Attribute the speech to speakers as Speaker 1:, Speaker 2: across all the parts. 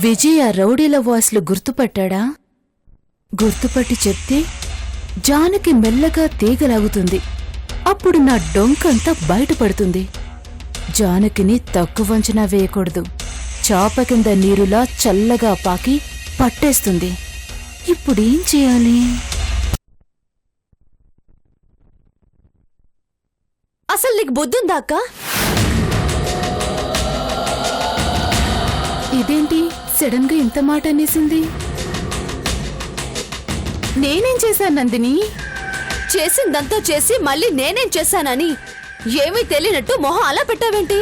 Speaker 1: విజయ్ ఆ రౌడీల వాయిస్లు గుర్తుపట్టాడా? గుర్తుపట్టి చెప్తే జానకి మెల్లగా తీగలాగుతుంది. అప్పుడు నా డొంకంతా బయటపడుతుంది. జానకిని తక్కువ అంచనా వేయకూడదు. చాప కింద నీరులా చల్లగా పాకి పట్టేస్తుంది. ఇప్పుడేం చేయాలి?
Speaker 2: అసలు నీకు బుద్ధుందా అక్క?
Speaker 1: ఇదేంటి సడన్ గా ఇంత మాట అనేసింది? నేనేం చేశాను నందిని?
Speaker 2: చేసిందంతా చేసి మళ్ళీ నేనేం చేశానని ఏమీ తెలియనట్టు మొహం అలా పెట్టావేంటి?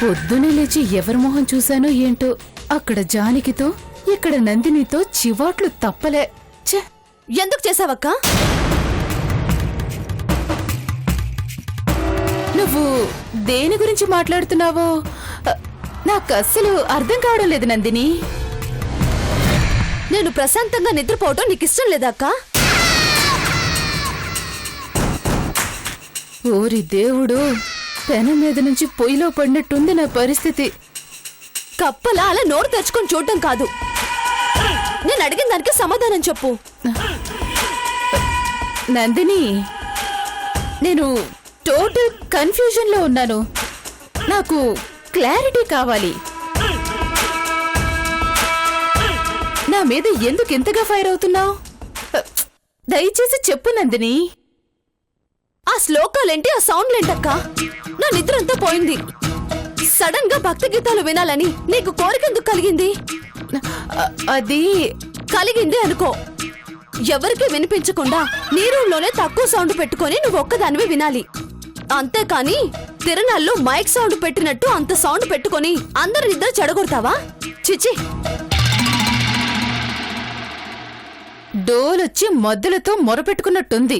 Speaker 1: పొద్దునే లేచి ఎవరి మొహం చూశానో ఏంటో. అక్కడ జానకితో ఇక్కడ నందినితో చివాట్లు తప్పలే. ఛే!
Speaker 2: ఎందుకు చేసావక్క?
Speaker 1: నువ్వు దేని గురించి మాట్లాడుతున్నావో నాకు అస్సలు అర్థం కావడం లేదు నందిని.
Speaker 2: నేను ప్రశాంతంగా నిద్రపోవటం నీకు ఇష్టం లేదా అక్క?
Speaker 1: ఓరి దేవుడు, పెనం మీద నుంచి పొయ్యిలో పడినట్టుంది నా పరిస్థితి.
Speaker 2: కప్పలా అలా నోరు తెచ్చుకొని చూడటం కాదు, నేను అడిగిన దానికి సమాధానం చెప్పు.
Speaker 1: నందిని, నేను టోటల్ కన్ఫ్యూజన్ లో ఉన్నాను. నాకు క్లారిటీ కావాలి. నా మీద ఎందుకు ఎంతగా ఫైర్ అవుతున్నావు? దయచేసి చెప్పు నందిని.
Speaker 2: ఆ శ్లోకాలేంటి, ఆ సౌండ్లేంటక్క? నా నిద్రంతా పోయింది. సడన్ గా భక్తి గీతాలు వినాలని నీకు కోరికెందుకు కలిగింది?
Speaker 1: అది
Speaker 2: కలిగింది అనుకో, ఎవరికి వినిపించకుండా నీ రూంలోనే తక్కువ సౌండ్ పెట్టుకొని నువ్వు ఒక్కదానివి వినాలి. అంతేకాని తిరణాల్లో మైక్ సౌండ్ పెట్టినట్టు అంత సౌండ్ పెట్టుకొని అందరి నిద్ర చెడగొడతావా? చిచి!
Speaker 1: డోలొచ్చి మద్దులతో మొరపెట్టుకున్నట్టుంది.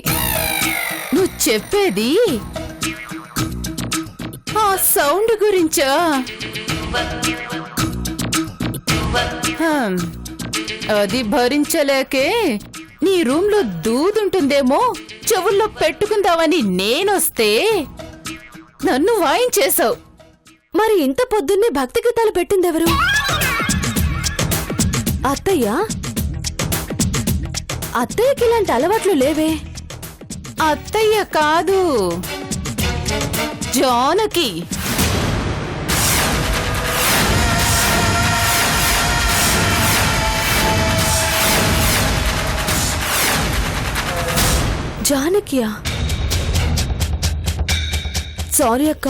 Speaker 1: నువ్వు చెప్పేది ఆ సౌండ్ గురించా? అది భరించలేకే నీ రూంలో దూదుంటుందేమో చెవుల్లో పెట్టుకుందామని నేనొస్తే నన్ను వాయించేశావు.
Speaker 2: మరి ఇంత పొద్దున్నే భక్తి గీతాలు పెట్టిందెవరు? అత్తయ్య? అత్తయ్యకి ఇలాంటి అలవాట్లు లేవే.
Speaker 1: అత్తయ్య కాదు, జానకి.
Speaker 2: జానకియా? సారీ అక్క,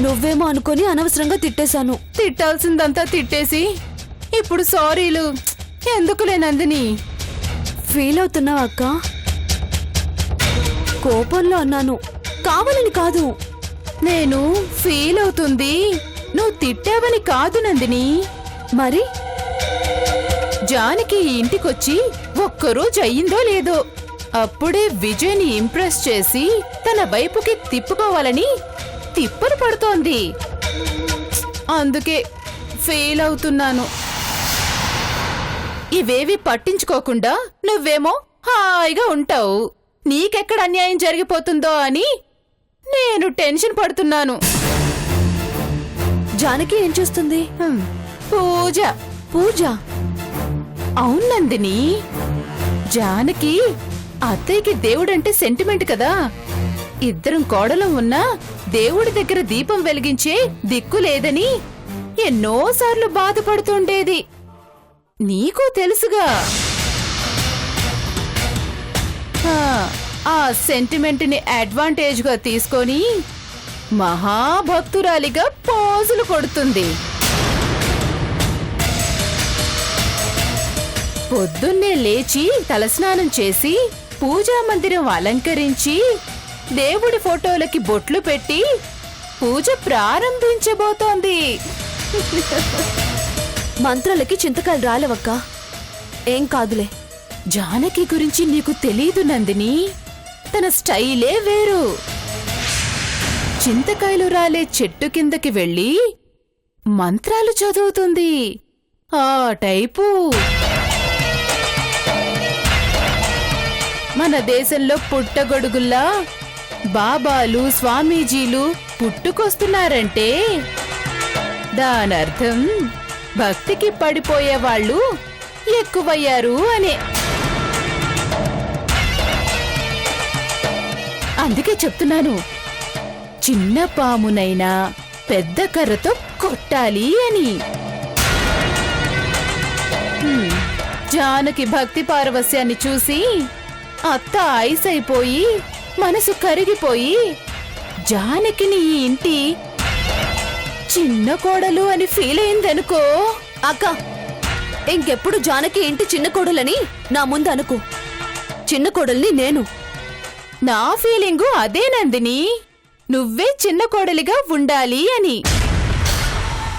Speaker 2: నువ్వేమో అనుకొని అనవసరంగా తిట్టేశాను.
Speaker 1: తిట్టాల్సిందంతా తిట్టేసి ఇప్పుడు సారీలు ఎందుకులే నందిని.
Speaker 2: ఫీల్ అవుతున్నావా అక్క? కోపంలో అన్నాను, కావాలని కాదు.
Speaker 1: నేను ఫీల్ అవుతుంది నువ్వు తిట్టావని కాదు నందిని.
Speaker 2: మరి
Speaker 1: జానకి ఇంటికొచ్చి ఒక్కరోజు అయ్యిందో లేదో అప్పుడే విజయ్ని ఇంప్రెస్ చేసి తన వైపుకి తిప్పుకోవాలని తిప్పలు పడుతోంది. అందుకే ఫెయిల్ అవుతున్నాను. ఇవేవి పట్టించుకోకుండా నువ్వేమో హాయిగా ఉంటావు. నీకెక్కడ అన్యాయం జరిగిపోతుందో అని నేను టెన్షన్ పడుతున్నాను.
Speaker 2: జానకి ఏం చేస్తుంది?
Speaker 1: పూజ.
Speaker 2: పూజ?
Speaker 1: అవునందిని, జానకి అత్తయ్యకి దేవుడంటే సెంటిమెంట్ కదా. ఇద్దరం కోడలం ఉన్నా దేవుడి దగ్గర దీపం వెలిగించే దిక్కు లేదని ఎన్నోసార్లు బాధపడుతుండేది. నీకు తెలుసుగా. ఆ సెంటిమెంట్ని అడ్వాంటేజ్ గా తీసుకొని మహాభక్తురాలిగా పోజులు కొడుతుంది. పొద్దున్నే లేచి తలస్నానం చేసి పూజా మందిరం అలంకరించి దేవుడి ఫోటోలకి బొట్లు పెట్టి పూజ ప్రారంభించబోతోంది.
Speaker 2: మంత్రాలకి చింతకాయలు రాలేవక్క, ఏం కాదులే.
Speaker 1: జానకి గురించి నీకు తెలీదు నందిని. తన స్టైలే వేరు. చింతకాయలు రాలే చెట్టు కిందకి వెళ్ళి మంత్రాలు చదువుతుంది. ఆ టైపు. మన దేశంలో పుట్టగొడుగుల్లా బాబాలు స్వామీజీలు పుట్టుకొస్తున్నారంటే దానర్థం భక్తికి పడిపోయే వాళ్ళు ఎక్కువయ్యారు అనే. అందుకే చెప్తున్నాను, చిన్న పామునైనా పెద్ద కర్రతో కొట్టాలి అని. జానకి భక్తి పారవస్యాన్ని చూసి అత్త ఐస్ అయిపోయి మనసు కరిగిపోయి జానకిని ఈ ఇంటి చిన్న కోడలు అని ఫీల్ అయిందనుకో.
Speaker 2: అక్క, ఇంకెప్పుడు జానకి ఇంటి చిన్న కోడలని నా ముందు అనుకో. చిన్న కోడల్ని నేను.
Speaker 1: నా ఫీలింగు అదే నందిని, నువ్వే చిన్న కోడలిగా ఉండాలి అని.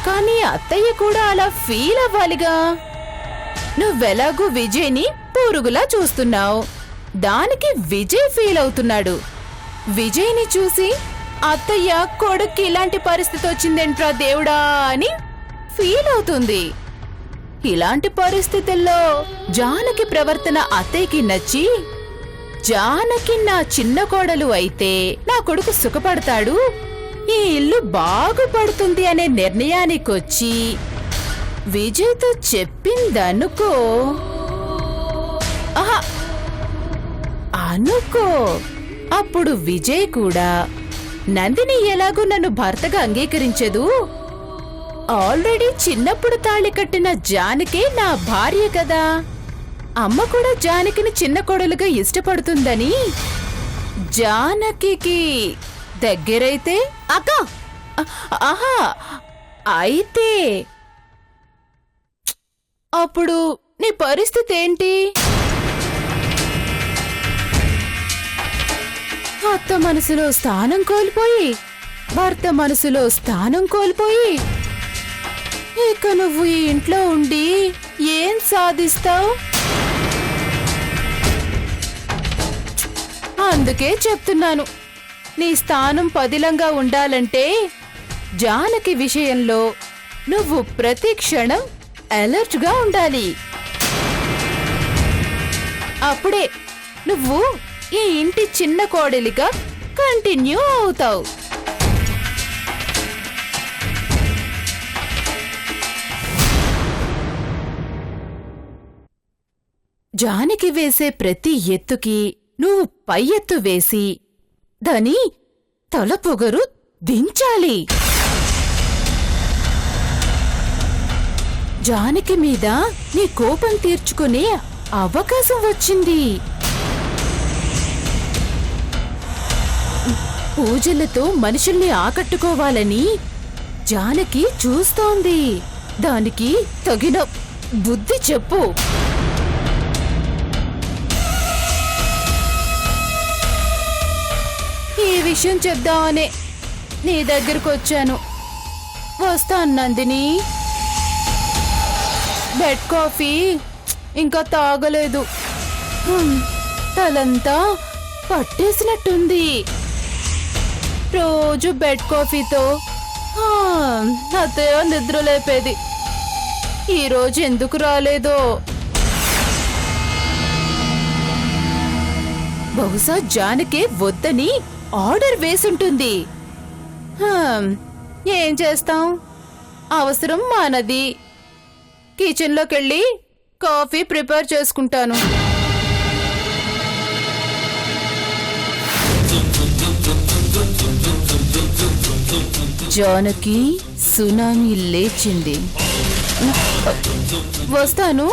Speaker 1: కానీ అత్తయ్య కూడా అలా ఫీల్ అవ్వాలిగా. నువ్వెలాగూ విజయ్ని పురుగులా చూస్తున్నావు, దానికి విజయ్ ఫీల్ అవుతున్నాడు. విజయ్ని చూసి అత్తయ్య కొడుక్కి ఇలాంటి పరిస్థితి వచ్చిందేంట్రా దేవుడా అని ఫీల్ అవుతుంది. ఇలాంటి పరిస్థితుల్లో జానకి ప్రవర్తన అత్తయ్యకి నచ్చి, జానకి నా చిన్న కోడలు అయితే నా కొడుకు సుఖపడతాడు, ఈ ఇల్లు బాగుపడుతుంది అనే నిర్ణయానికొచ్చి విజయ్తో చెప్పిందనుకో. ఆహా, అనుకో, అప్పుడు విజయ్ కూడా నందిని ఎలాగూ నన్ను భర్తగా అంగీకరించదు, ఆల్రెడీ చిన్నప్పుడు తాళి కట్టిన జానకే నా భార్య కదా, అమ్మ కూడా జానకిని చిన్న కోడలుగా ఇష్టపడుతుందని జానకి దగ్గరైతే.
Speaker 2: అక్క,
Speaker 1: ఆహా, అయితే అప్పుడు నీ పరిస్థితి ఏంటి? అత్త మనసులో స్థానం కోల్పోయి, భర్త మనసులో స్థానం కోల్పోయి, ఇక నువ్వు ఈ ఇంట్లో ఉండి ఏం సాధిస్తావు? అందుకే చెప్తున్నాను, నీ స్థానం పదిలంగా ఉండాలంటే జానకి విషయంలో నువ్వు ప్రతి క్షణం అలర్ట్ గా ఉండాలి. అప్పుడే నువ్వు ఈ ఇంటి చిన్న కోడలిగా కంటిన్యూ అవుతావు. జానకి వేసే ప్రతి ఎత్తుకి నువ్వు పై ఎత్తు వేసి దాని తల పొగరు దించాలి. జానకి మీద నీ కోపం తీర్చుకునే అవకాశం వచ్చింది. పూజలతో మనుషుల్ని ఆకట్టుకోవాలని జానకి చూస్తోంది. దానికి తగిన బుద్ధి చెప్పు. ఈ విషయం చెప్దామనే నీ దగ్గరకు వచ్చాను. వస్తాను నందిని. బెడ్ కాఫీ ఇంకా తాగలేదు, తలంతా పట్టేసినట్టుంది. రోజు బెడ్ కాఫీతో అత్తయ్య నిద్ర లేపేది, ఈరోజు ఎందుకు రాలేదో. బహుశా జానకే వద్దని ఆర్డర్ వేసుంటుంది. ఏం చేస్తాం, అవసరం మానది. కిచెన్లోకెళ్ళి కాఫీ ప్రిపేర్ చేసుకుంటాను. జానకి సునామీ లేచింది. వస్తాను.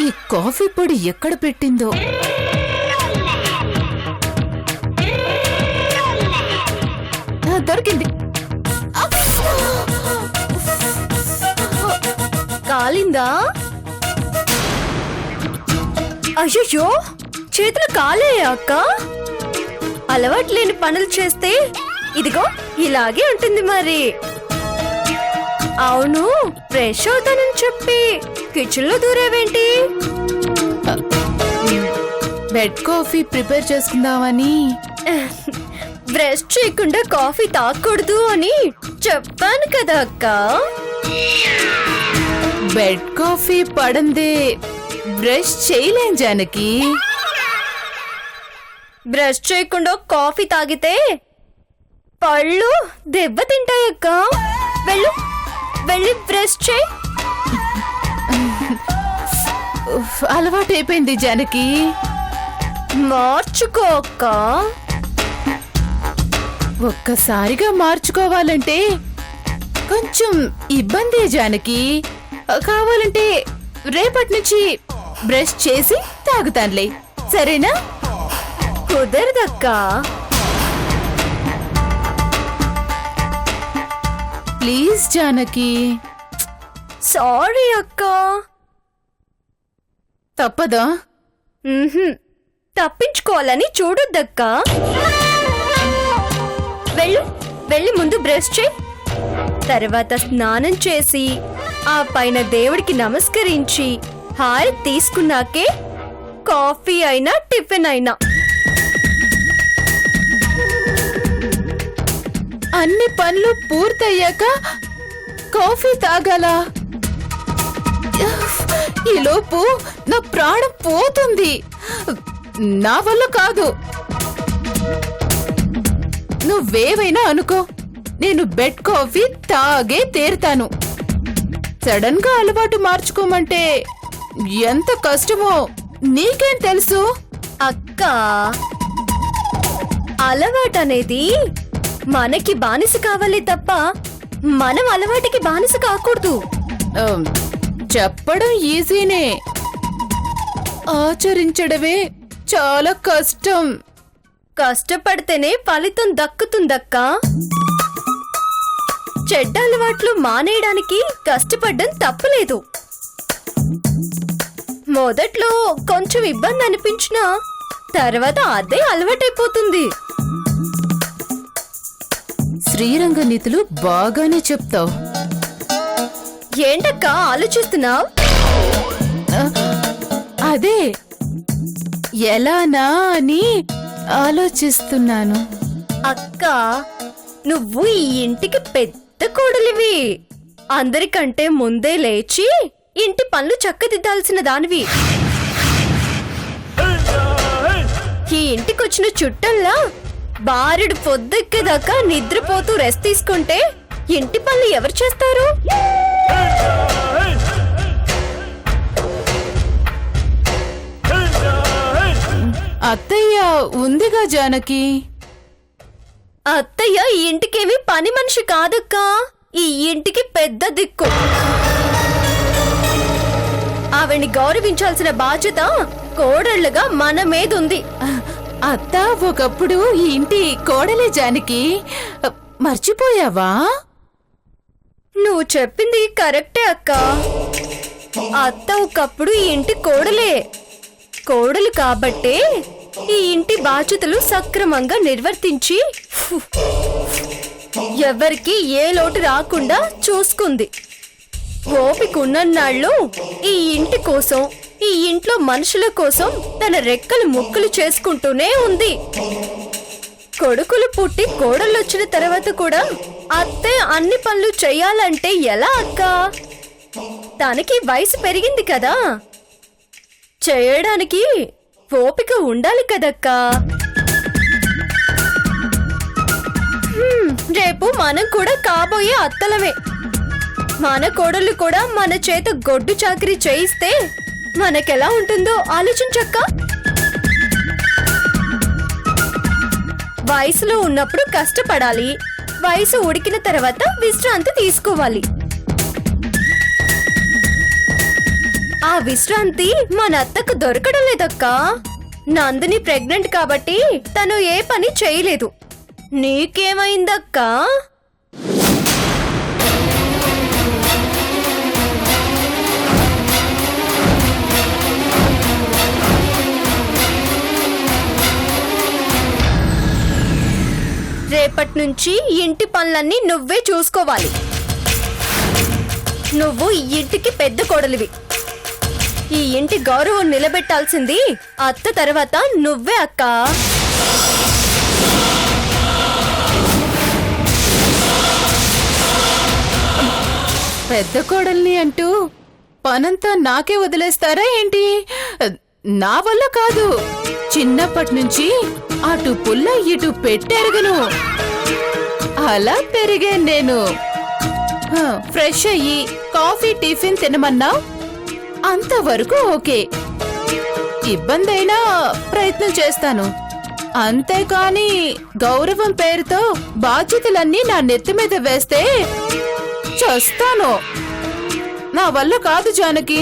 Speaker 1: ఈ కాఫీ పొడి ఎక్కడ పెట్టిందో? దొరికింది.
Speaker 2: కాలిందా? అయ్యో, చేతులు కాలే అక్క. అలవాటు లేని పనులు చేస్తే ఇదిగో ఇలాగే ఉంటుంది మరి. అవును, ఫ్రెష్ అవుతానని చెప్పి కిచెన్ లో దూరేవేంటి?
Speaker 1: బెడ్ కాఫీ ప్రిపేర్ చేసుకుందామని.
Speaker 2: బ్రష్ చేయకుండా కాఫీ తాగకూడదు అని చెప్పాను కదా అక్క.
Speaker 1: బెడ్ కాఫీ పడందే బ్రష్ చేయలేం జానకి.
Speaker 2: బ్రష్ చేయకుండా కాఫీ తాగితే పళ్ళు దెబ్బతింటాయక్క. వెళ్ళు, వెళ్ళి బ్రష్ చేయి.
Speaker 1: అలవాటైపోయింది జానకి.
Speaker 2: మార్చుకో అక్క.
Speaker 1: ఒక్కసారిగా మార్చుకోవాలంటే కొంచెం ఇబ్బంది జానకి. కావాలంటే రేపటి నుంచి బ్రష్ చేసి తాగుతానులే, సరేనా?
Speaker 2: కుదరదక్క.
Speaker 1: ప్లీజ్ జానకి.
Speaker 2: సారీ అక్క.
Speaker 1: తప్పదా?
Speaker 2: తప్పించుకోవాలని చూడొద్దక్క. వెళ్ళు, వెళ్ళి ముందు బ్రష్ చేయి. తర్వాత స్నానం చేసి ఆ పైన దేవుడికి నమస్కరించి హారతి తీసుకున్నాకే కాఫీ అయినా టిఫిన్ అయినా.
Speaker 1: అన్ని పనులు పూర్తయ్యాక కాఫీ తాగాలా? ఈలోపు నా ప్రాణం పోతుంది. నా వల్ల కాదు. నువ్వేవైనా అనుకో, నేను బెడ్ కాఫీ తాగే తీరుతాను. సడన్ గా అలవాటు మార్చుకోమంటే ఎంత కష్టమో నీకేం తెలుసు?
Speaker 2: అక్క, అలవాటు అనేది మనకి బానిస కావాలి తప్ప మనం అలవాటుకి బానిస కాకూడదు.
Speaker 1: చెప్పడం ఈజీనే, ఆచరించడమే చాలా కష్టం.
Speaker 2: కష్టపడితేనే ఫలితం దక్కుతుందక్క. చెడ్డ అలవాట్లు మానేయడానికి కష్టపడ్డం తప్పులేదు. మొదట్లో కొంచెం ఇబ్బంది అనిపించినా తర్వాత అదే అలవాటైపోతుంది.
Speaker 1: శ్రీరంగ నీతులు బాగానే చెప్తావు.
Speaker 2: ఏంటక్క ఆలోచిస్తున్నావు?
Speaker 1: అదే ఎలానా అని ఆలోచిస్తున్నాను.
Speaker 2: అక్క, నువ్వు ఈ ఇంటికి పెద్ద కోడలివి. అందరికంటే ముందే లేచి ఇంటి పనులు చక్కదిద్దాల్సిన దానివి. ఈ ఇంటికొచ్చిన చుట్టంలా బారెడు పొద్దెక్కేదాకా నిద్రపోతూ రెస్ట్ తీసుకుంటే ఇంటి పనులు ఎవరు చేస్తారు?
Speaker 1: అత్తయ్య ఉందిగా జానకి.
Speaker 2: అత్తయ్య ఈ ఇంటికేమి పని మనిషి కాదక్కా, ఈ ఇంటికి పెద్ద దిక్కు. ఆవిడ్ని గౌరవించాల్సిన బాధ్యత కోడళ్లుగా మన మీదుంది.
Speaker 1: అత్త ఒకప్పుడు ఈ ఇంటి కోడలే జానకి, మర్చిపోయావా?
Speaker 2: నువ్వు చెప్పింది కరెక్టే అక్క. అత్త ఒకప్పుడు ఈ ఇంటి కోడలే. కోడలు కాబట్టే ఈ ఇంటి బాధ్యతలు సక్రమంగా నిర్వర్తించి ఎవరికి ఏ లోటు రాకుండా చూసుకుంది. ఓపిక ఉన్నన్నాళ్ళు ఈ ఇంటి కోసం, ఈ ఇంట్లో మనుషుల కోసం తన రెక్కలు ముక్కలు చేసుకుంటూనే ఉంది. కొడుకులు పుట్టి కోడళ్ళొచ్చిన తర్వాత కూడా అత్తే అన్ని పనులు చెయ్యాలంటే ఎలా అక్క? తనకి వయసు పెరిగింది కదా, చేయడానికి ఓపిక ఉండాలి కదక్కా. రేపు మనం కూడా కాబోయే అత్తలమే. మన కోడళ్ళు కూడా మన చేత గొడ్డు చాకరీ చేయిస్తే మనకెలా ఉంటుందో ఆలోచించక్క. వయసులో ఉన్నప్పుడు కష్టపడాలి, వయసు ఉడికిన తర్వాత విశ్రాంతి తీసుకోవాలి. ఆ విశ్రాంతి మన అత్తకు దొరకడం లేదక్కా. నందిని ప్రెగ్నెంట్ కాబట్టి తను ఏ పని చేయలేదు. నీకేమైందక్కా? రేపటి నుంచి ఇంటి పనులన్నీ నువ్వే చూసుకోవాలి. నువ్వు ఈ ఇంటికి పెద్ద కోడలివి. ఈ ఇంటి గౌరవం నిలబెట్టాల్సింది అత్త తర్వాత నువ్వే అక్కా.
Speaker 1: పెద్ద కోడల్ని అంటూ పనంతా నాకే వదిలేస్తారా ఏంటి? నా వల్ల కాదు. చిన్నప్పటి నుంచి అటు పుల్ల ఇటు పెట్టెరగను. అలా పెరిగే నేను ఫ్రెష్ అయ్యి కాఫీ టిఫిన్ తినమన్నా అంతవరకు ఓకే. ఇబ్బంది అయినా ప్రయత్నం చేస్తాను. అంతేకాని గౌరవం పేరుతో బాధ్యతలన్నీ నా నెత్తి మీద వేస్తే చస్తాను. నా వల్ల కాదు జానకి.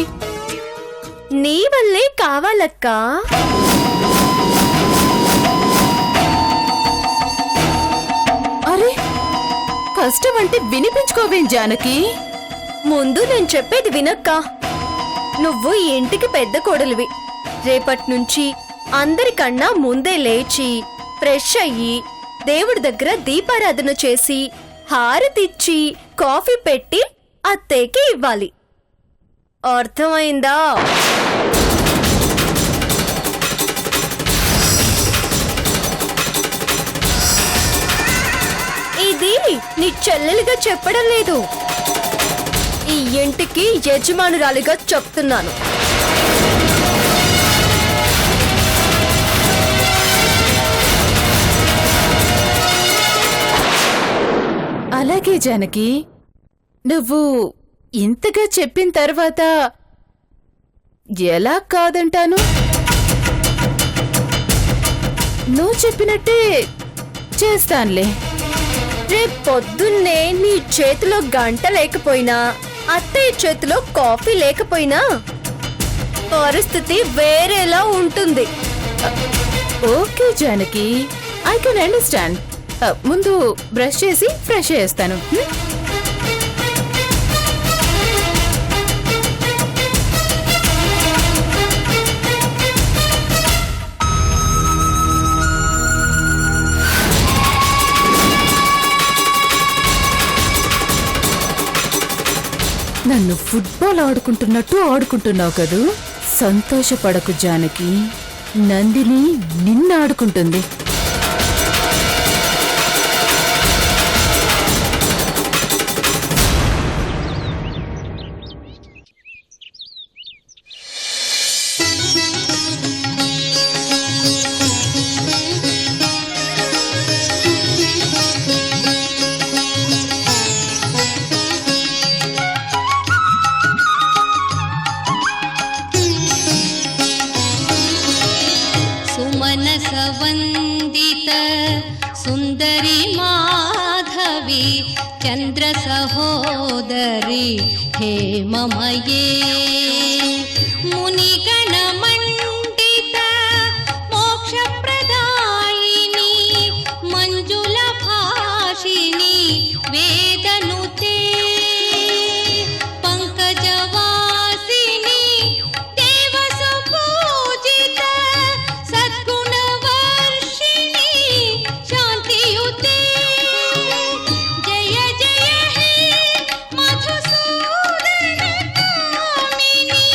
Speaker 2: నీ వల్లే కావాలక్కా.
Speaker 1: అరే కష్టం అంటే వినిపించుకోవేం జానకి?
Speaker 2: ముందు నేను చెప్పేది వినక్కా. నువ్వు ఈ ఇంటికి పెద్ద కోడలివి. రేపటి నుంచి అందరికన్నా ముందే లేచి ఫ్రెష్ అయ్యి దేవుడి దగ్గర దీపారాధన చేసి హారతిచ్చి కాఫీ పెట్టి అత్తయ్యకి ఇవ్వాలి. అర్థమైందా? ఇది నీ చెల్లెలిగా చెప్పడం లేదు, ఈ ఇంటికి యజమానురాలిగా చెప్తున్నాను.
Speaker 1: అలాగే జానకి. నువ్వు ఇంతగా చెప్పిన తర్వాత ఎలా కాదంటాను? నువ్వు చెప్పినట్టే చేస్తానులే.
Speaker 2: రేపు పొద్దున్నే నీ చేతిలో గంట లేకపోయినా అత్తయ్య చేతిలో కాఫీ లేకపోయినా పరిస్థితి వేరేలా ఉంటుంది.
Speaker 1: Okay Janaki, I can understand. ముందు బ్రష్ చేసి ఫ్రెష్ చేస్తాను. నన్ను ఫుట్బాల్ ఆడుకుంటున్నట్టు ఆడుకుంటున్నావు కదూ. సంతోషపడకు జానకి, నందిని నిన్ను ఆడుకుంటుంది.
Speaker 3: वंदित सुंदरी माधवी चंद्र सहोदरी हेममये मुनिगण मंडित मोक्ष प्रदायिनी मंजुल भाषिनी वेदनुते पंकजवासिनी देवसुपूजित सद्गुणवर्षिणी शांतियुते जय जय हे मधुसूदन कामिनी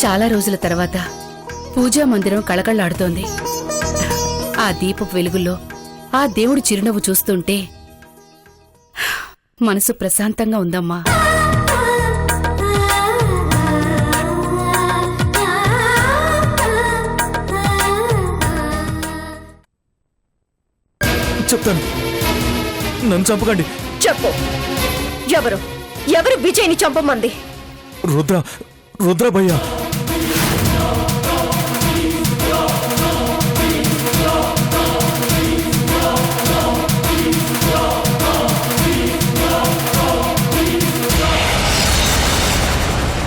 Speaker 1: చాలా రోజుల తర్వాత పూజా మందిరం కళకళలాడుతోంది. ఆ దీపపు వెలుగుల్లో ఆ దేవుడి చిరునవ్వు చూస్తుంటే మనసు ప్రశాంతంగా ఉందమ్మా.
Speaker 4: చెప్తాను, నన్ను చంపకండి.
Speaker 5: చెప్పు, ఎవరు విజయ్ని చంపమంది?
Speaker 4: రుద్ర భయ్యా.